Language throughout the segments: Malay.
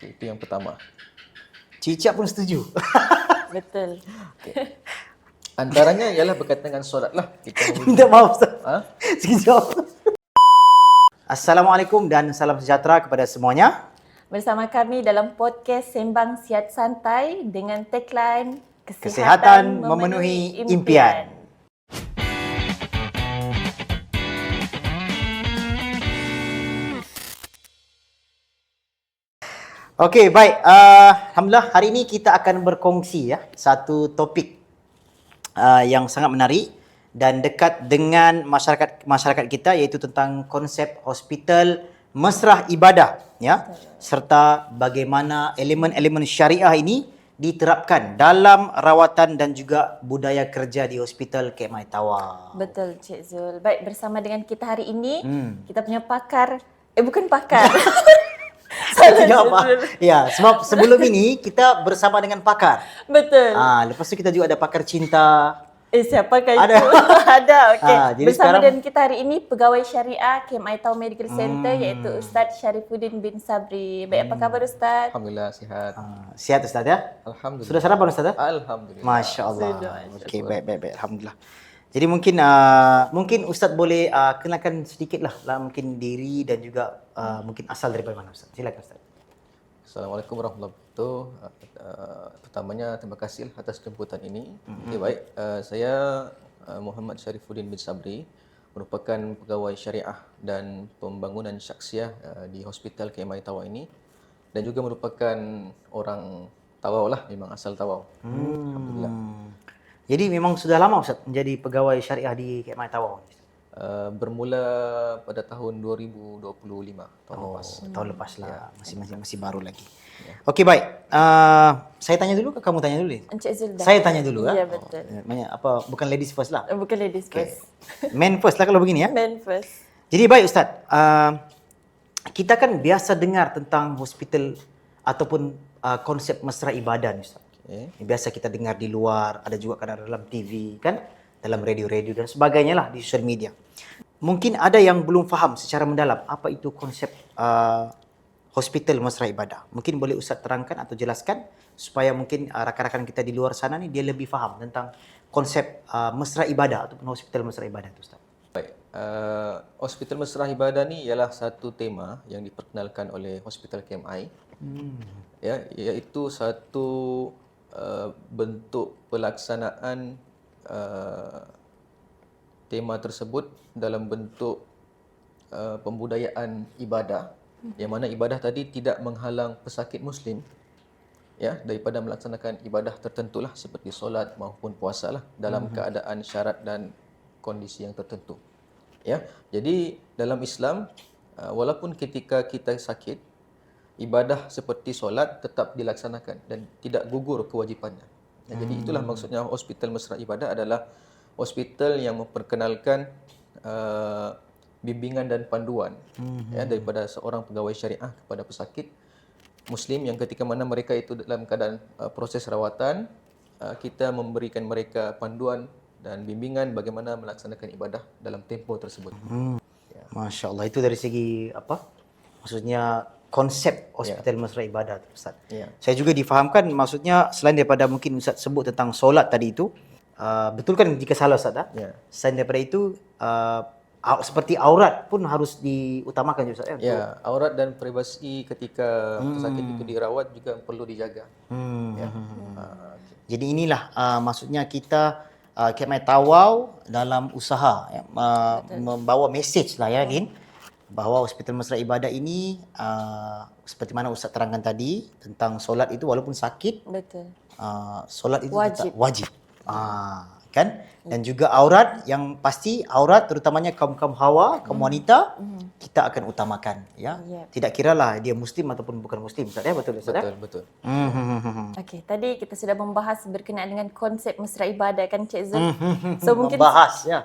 Itu yang pertama. Cicak pun setuju. Betul. Antaranya ialah berkaitan dengan solat lah. Kita Minta maaf Ustaz. Ha? Sekejap. Assalamualaikum dan salam sejahtera kepada semuanya. Bersama kami dalam podcast Sembang Sihat Santai dengan tagline Kesihatan memenuhi impian. Okey, baik. Alhamdulillah hari ini kita akan berkongsi satu topik yang sangat menarik dan dekat dengan masyarakat kita, iaitu tentang konsep hospital mesrah ibadah serta bagaimana elemen-elemen syariah ini diterapkan dalam rawatan dan juga budaya kerja di Hospital Kek Mai Tawau. Betul Cik Zul. Baik, bersama dengan kita hari ini kita punya pakar, bukan pakar. Tidak apa. Ya, sebab sebelum ini kita bersama dengan pakar. Betul. Lepas tu kita juga ada pakar cinta. Siapakah Ada. itu? Ada. Okey. Jadi Bersama sekarang- dengan kita hari ini pegawai syariah KMI Tau Medical Center iaitu Ustaz Syarifuddin bin Sabri. Baik, apa khabar Ustaz? Alhamdulillah sihat. Sihat Ustaz ya? Alhamdulillah. Sudah sarapan Ustaz ya? Alhamdulillah. Masya Allah. Sudah. Okey, baik. Alhamdulillah. Jadi mungkin Ustaz boleh kenalkan sedikitlah mungkin diri dan juga mungkin asal daripada mana Ustaz. Silakan Ustaz. Assalamualaikum warahmatullahi wabarakatuh. Pertamanya terima kasih atas jemputan ini. Okey, baik. Saya Muhammad Syarifuddin bin Sabri, merupakan pegawai syariah dan pembangunan syakhsiah di Hospital KMI Tawau ini, dan juga merupakan orang Tawau lah, memang asal Tawau. Alhamdulillah. Jadi memang sudah lama Ustaz menjadi pegawai syariah di Kek Mai Tawau. Bermula pada tahun 2025, tahun lepas. Tahun lepas lah, masih baru lagi. Okey, baik. Saya tanya dulu ke kamu tanya dulu? Encik Zul dah. Saya tanya dulu Ya, betul. bukan ladies first lah. Bukan ladies first. Men first lah kalau begini ya. Men first. Jadi baik Ustaz, kita kan biasa dengar tentang hospital ataupun konsep mesra ibadah ni Ustaz. Okay. Biasa kita dengar di luar, ada juga kadang dalam TV kan, dalam radio-radio dan sebagainya lah di social media. Mungkin ada yang belum faham secara mendalam apa itu konsep hospital mesra ibadah. Mungkin boleh Ustaz terangkan atau jelaskan supaya mungkin rakan-rakan kita di luar sana ni dia lebih faham tentang konsep mesra ibadah ataupun hospital mesra ibadah itu Ustaz. Baik. Hospital Mesrah Ibadah ni ialah satu tema yang diperkenalkan oleh Hospital KMI. Ya, iaitu satu bentuk pelaksanaan tema tersebut dalam bentuk pembudayaan ibadah, yang mana ibadah tadi tidak menghalang pesakit muslim daripada melaksanakan ibadah tertentulah seperti solat maupun puasa lah dalam keadaan syarat dan kondisi yang tertentu. Jadi dalam Islam, walaupun ketika kita sakit, ibadah seperti solat tetap dilaksanakan dan tidak gugur kewajipannya. Jadi itulah maksudnya hospital mesra ibadah adalah hospital yang memperkenalkan bimbingan dan panduan daripada seorang pegawai syariah kepada pesakit muslim yang ketika mana mereka itu dalam keadaan proses rawatan, kita memberikan mereka panduan dan bimbingan bagaimana melaksanakan ibadah dalam tempoh tersebut. Masya Allah, itu dari segi apa? Maksudnya konsep hospital mesra ibadah tu Ustaz. Saya juga difahamkan, maksudnya selain daripada mungkin Ustaz sebut tentang solat tadi itu, betul kan jika salah Ustaz selain daripada itu seperti aurat pun harus diutamakan juga Ustaz Ya, aurat dan privasi ketika pesakit itu dirawat juga perlu dijaga. Jadi inilah maksudnya kita Kek Mai Tawau dalam usaha membawa mesej lah bahawa hospital mesra ibadah ini seperti mana Ustaz terangkan tadi tentang solat itu walaupun sakit, Betul. solat itu Wajib. tetap wajib. Kan? Dan juga aurat, yang pasti aurat terutamanya kaum-kaum hawa, kaum wanita, kita akan utamakan Tidak kiralah dia muslim ataupun bukan muslim Ustaz betul Ustaz Betul. Okey, tadi kita sudah membahas berkenaan dengan konsep mesra ibadah kan Cik Zul. So mungkin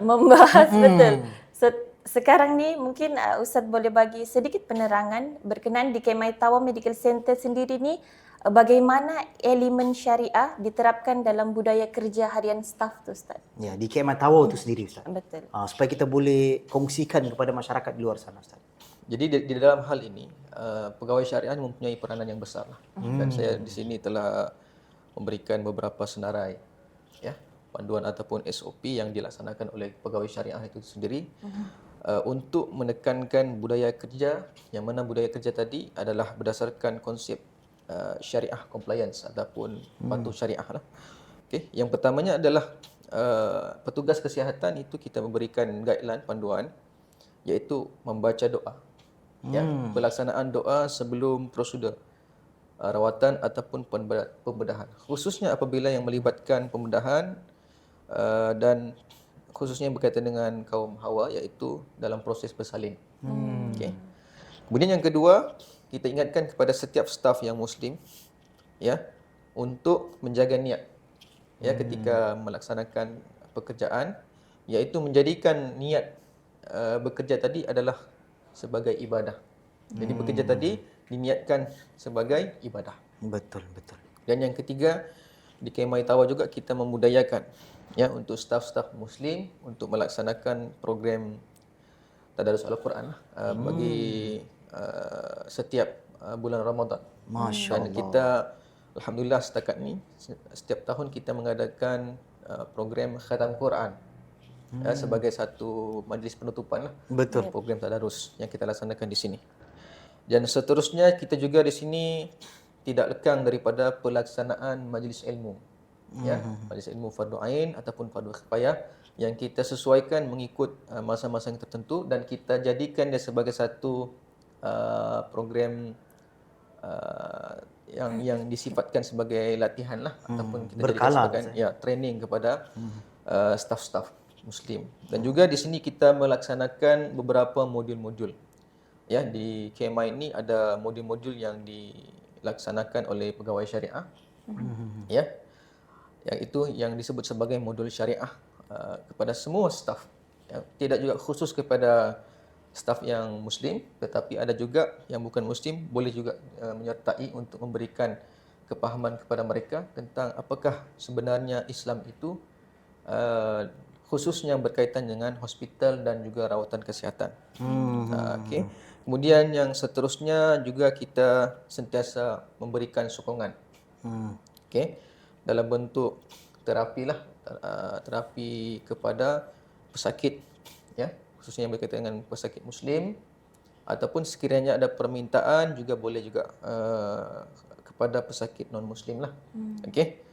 membahas betul. So, sekarang ni mungkin Ustaz boleh bagi sedikit penerangan berkenaan di KMI Tawau Medical Center sendiri ni, bagaimana elemen syariah diterapkan dalam budaya kerja harian staf tu Ustaz. Ya, di KMI Tawau tu sendiri Ustaz. Betul. Supaya kita boleh kongsikan kepada masyarakat di luar sana Ustaz. Jadi di dalam hal ini, pegawai syariah mempunyai peranan yang besar lah. Dan saya di sini telah memberikan beberapa senarai ya, panduan ataupun SOP yang dilaksanakan oleh pegawai syariah itu sendiri untuk menekankan budaya kerja, yang mana budaya kerja tadi adalah berdasarkan konsep syariah compliance ataupun patuh syariah lah. Okey, yang pertamanya adalah petugas kesihatan itu kita memberikan guideline panduan iaitu membaca doa. Ya, pelaksanaan doa sebelum prosedur rawatan ataupun pembedahan. Khususnya apabila yang melibatkan pembedahan dan khususnya berkaitan dengan kaum Hawa iaitu dalam proses bersalin. Okey. Kemudian yang kedua, kita ingatkan kepada setiap staf yang muslim ya untuk menjaga niat ya ketika melaksanakan pekerjaan, iaitu menjadikan niat bekerja tadi adalah sebagai ibadah. Jadi bekerja tadi diniatkan sebagai ibadah. Betul, betul. Dan yang ketiga, di Kemai Tawa juga kita memudayakan ya untuk staf-staf muslim untuk melaksanakan program tadarus Al-Quran bagi setiap bulan Ramadan. Masya-Allah. Dan kita alhamdulillah setakat ni setiap tahun kita mengadakan program khatam Quran sebagai satu majlis penutupan lah. Betul. Program tadarus yang kita laksanakan di sini. Dan seterusnya kita juga di sini tidak lekang daripada pelaksanaan majlis ilmu. Ya, majlis ilmu fardu ain ataupun fardu kifayah yang kita sesuaikan mengikut masa-masa yang tertentu dan kita jadikan dia sebagai satu program yang disifatkan sebagai latihan lah ataupun kita jadikan sebagai training kepada staf-staf muslim. Dan juga di sini kita melaksanakan beberapa modul-modul. Ya, di KMI ini ada modul-modul yang dilaksanakan oleh pegawai syariah. Ya. Yang itu yang disebut sebagai modul syariah kepada semua staf. Ya, tidak juga khusus kepada staf yang muslim, tetapi ada juga yang bukan muslim boleh juga menyertai untuk memberikan kepahaman kepada mereka tentang apakah sebenarnya Islam itu, khususnya berkaitan dengan hospital dan juga rawatan kesihatan. Okey. Kemudian yang seterusnya juga kita sentiasa memberikan sokongan. Okey. Dalam bentuk terapi lah, terapi kepada pesakit ya, khususnya yang berkaitan dengan pesakit muslim, ataupun sekiranya ada permintaan juga boleh juga kepada pesakit non muslim lah. Okey.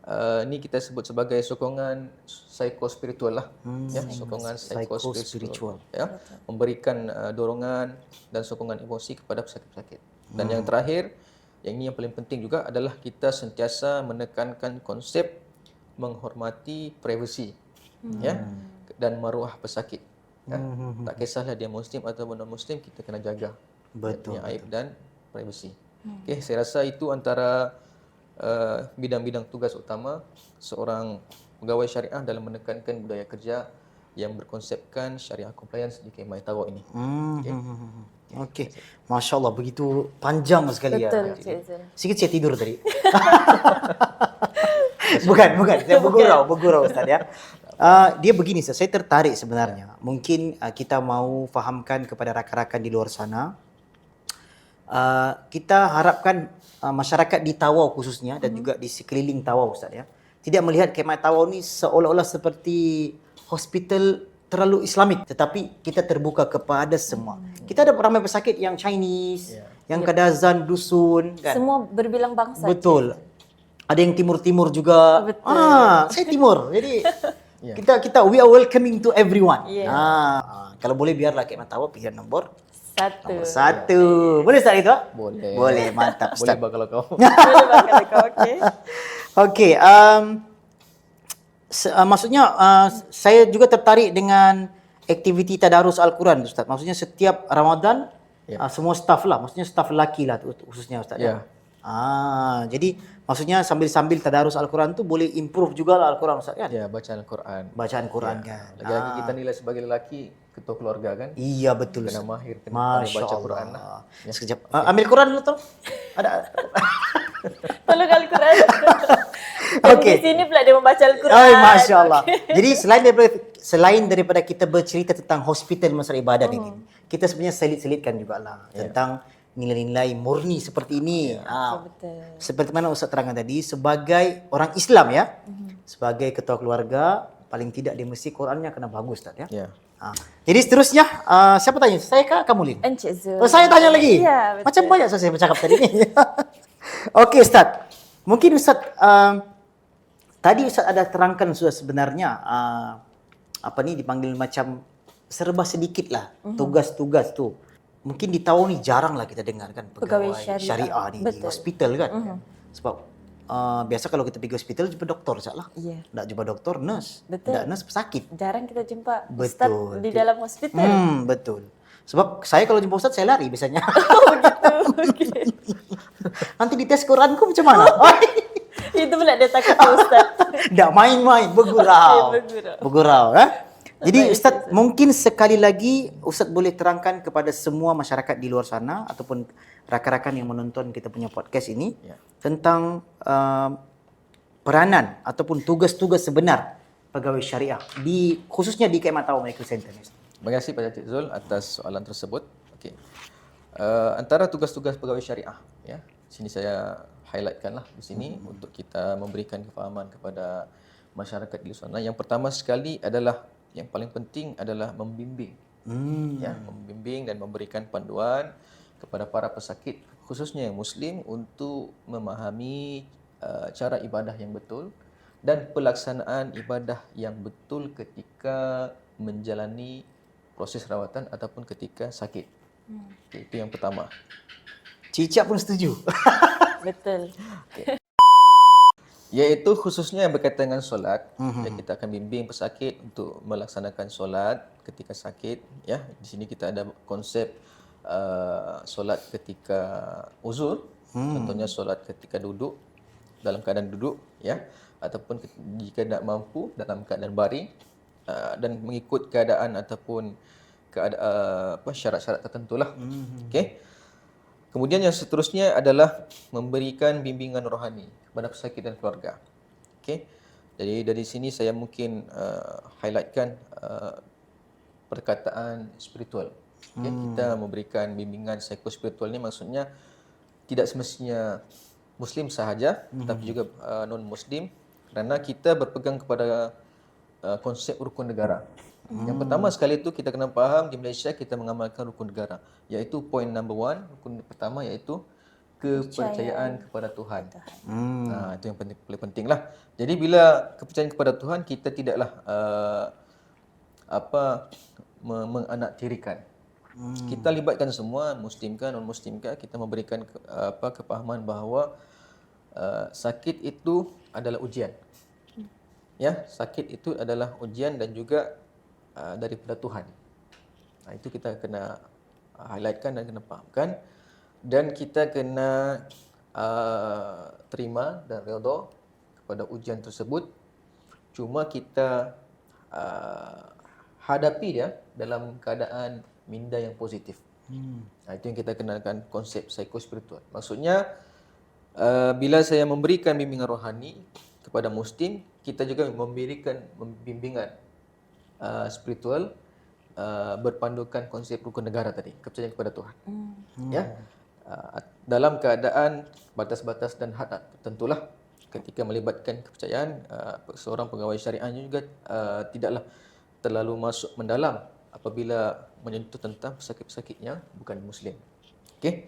Ini kita sebut sebagai sokongan psikospiritual lah. Ya, sokongan psikospiritual ya, memberikan dorongan dan sokongan emosi kepada pesakit-pesakit. Dan yang terakhir, yang ini yang paling penting juga adalah kita sentiasa menekankan konsep menghormati privasi ya dan maruah pesakit. Ya. Tak kisahlah dia muslim atau non muslim, kita kena jaga dia aib dan privasi. Okey, saya rasa itu antara bidang-bidang tugas utama seorang pegawai syariah dalam menekankan budaya kerja yang berkonsepkan syariah compliance di KMI Tawa ini. Okey. Masya-Allah, begitu panjang sekali. Betul, ya. Sikit saya tidur tadi. bukan. Saya bergurau Ustaz ya. Dia begini Ustaz, saya tertarik sebenarnya. Mungkin kita mau fahamkan kepada rakan-rakan di luar sana. Kita harapkan masyarakat di Tawau khususnya dan juga di sekeliling Tawau Ustaz ya, tidak melihat KMI Tawau ni seolah-olah seperti hospital terlalu Islamik, tetapi kita terbuka kepada semua. Kita ada ramai pesakit yang Chinese, yang Kadazan, dusun kan. Semua berbilang bangsa. Betul. Ada yang timur-timur juga. Betul. Saya timur. Jadi kita we are welcoming to everyone. Kalau boleh biarlah KMI Tawau pilihan nombor satu. Boleh Ustaz itu? Boleh. Boleh, mantap Ustaz. Boleh kalau kau. Boleh bakal kau, okey. Okey, maksudnya saya juga tertarik dengan aktiviti tadarus Al-Quran Ustaz. Maksudnya setiap Ramadan semua staf lah, maksudnya staf lelaki lah khususnya Ustaz. Ya. Jadi maksudnya sambil-sambil tadarus Al-Quran tu boleh improve juga lah Al-Quran Ustaz kan? Ya, bacaan Al-Quran. Bacaan Quran kan. Lagi-lagi kita nilai sebagai lelaki, ketua keluarga kan. Iya betul. Kena Ustaz. mahir, kena pandai baca Masya Quran Allah. lah. Ya. Sekejap. Ambil Quran dulu tolong. Ada. Tolong Al-Quran. Okey. Di sini pula dia membaca Al-Quran. Masya Allah. Jadi selain daripada kita bercerita tentang hospital masalah ibadah ini, kita sebenarnya selitkan jugalah tentang nilai-nilai murni seperti ini. Betul. Seperti mana Ustaz terangkan tadi, sebagai orang Islam ya, sebagai ketua keluarga, paling tidak di mesti Qurannya kena bagus Ustaz ya. Ya. Jadi seterusnya, siapa tanya? Saya kah kamu Lin? Encik Zul. Oh, saya tanya lagi? Ya, betul. Macam banyak saya bercakap tadi ni. Okey Ustaz, mungkin Ustaz, tadi Ustaz ada terangkan sudah sebenarnya, apa ni dipanggil macam serba sedikit lah tugas-tugas tu. Mungkin di tahun ni jarang lah kita dengar kan pegawai syariah ni di hospital kan. Sebab biasa kalau kita pergi hospital jumpa doktor sajalah. Ya. Tak jumpa doktor, nurse. Betul. Tak nurse pesakit. Jarang kita jumpa Betul. ustaz di dalam hospital. Betul. Sebab saya kalau jumpa ustaz saya lari biasanya. Okey. Nanti dites Quranku macam mana? Itu pula dia takut ustaz. Tak main-main, bergurau. Bergurau. Bergurau, Jadi Ustaz, mungkin sekali lagi Ustaz boleh terangkan kepada semua masyarakat di luar sana ataupun rakan-rakan yang menonton kita punya podcast ini tentang peranan ataupun tugas-tugas sebenar pegawai syariah khususnya di Khidmat Tawau Medical Center. Terima kasih pada Cik Zul atas soalan tersebut. Okey. Antara tugas-tugas pegawai syariah, ya. Sini saya highlightkanlah di sini untuk kita memberikan kefahaman kepada masyarakat di luar sana. Yang pertama sekali adalah yang paling penting adalah membimbing. Ya, membimbing dan memberikan panduan kepada para pesakit khususnya yang muslim untuk memahami cara ibadah yang betul dan pelaksanaan ibadah yang betul ketika menjalani proses rawatan ataupun ketika sakit. Okay, itu yang pertama. Cicak pun setuju. Betul. Iaitu khususnya yang berkaitan dengan solat. Ya, kita akan bimbing pesakit untuk melaksanakan solat ketika sakit. Ya, di sini kita ada konsep solat ketika uzur. Contohnya solat ketika duduk, dalam keadaan duduk, ya, ataupun jika tidak mampu dalam keadaan baring dan mengikut keadaan ataupun syarat-syarat tertentulah. Okey. Kemudian yang seterusnya adalah memberikan bimbingan rohani kepada pesakit dan keluarga. Okey. Jadi dari sini saya mungkin highlightkan perkataan spiritual. Okay, kita memberikan bimbingan psikospiritual ni maksudnya tidak semestinya muslim sahaja tetapi juga non muslim, kerana kita berpegang kepada konsep rukun negara. Yang pertama sekali itu kita kena faham di Malaysia kita mengamalkan rukun negara, iaitu point number 1, rukun pertama iaitu kepercayaan kepada Tuhan. Itu yang paling penting lah. Jadi bila kepercayaan kepada Tuhan, kita tidaklah menganaktirikan. Kita libatkan semua, muslimkah, non muslimkah, kita memberikan kepahaman bahawa sakit itu adalah ujian. Ya, sakit itu adalah ujian dan juga daripada Tuhan. Itu kita kena highlightkan dan kena fahamkan, dan kita kena terima dan redha kepada ujian tersebut. Cuma kita hadapi dia dalam keadaan minda yang positif. Itu yang kita kenakan konsep psikospiritual. Maksudnya bila saya memberikan bimbingan rohani kepada muslim, kita juga memberikan bimbingan spiritual berpandukan konsep rukun negara tadi, kepercayaan kepada Tuhan. Ya. Dalam keadaan batas-batas dan had tertentulah. Ketika melibatkan kepercayaan, seorang pegawai syariah juga tidaklah terlalu masuk mendalam apabila menyentuh tentang pesakit-pesakit yang bukan muslim. Okey.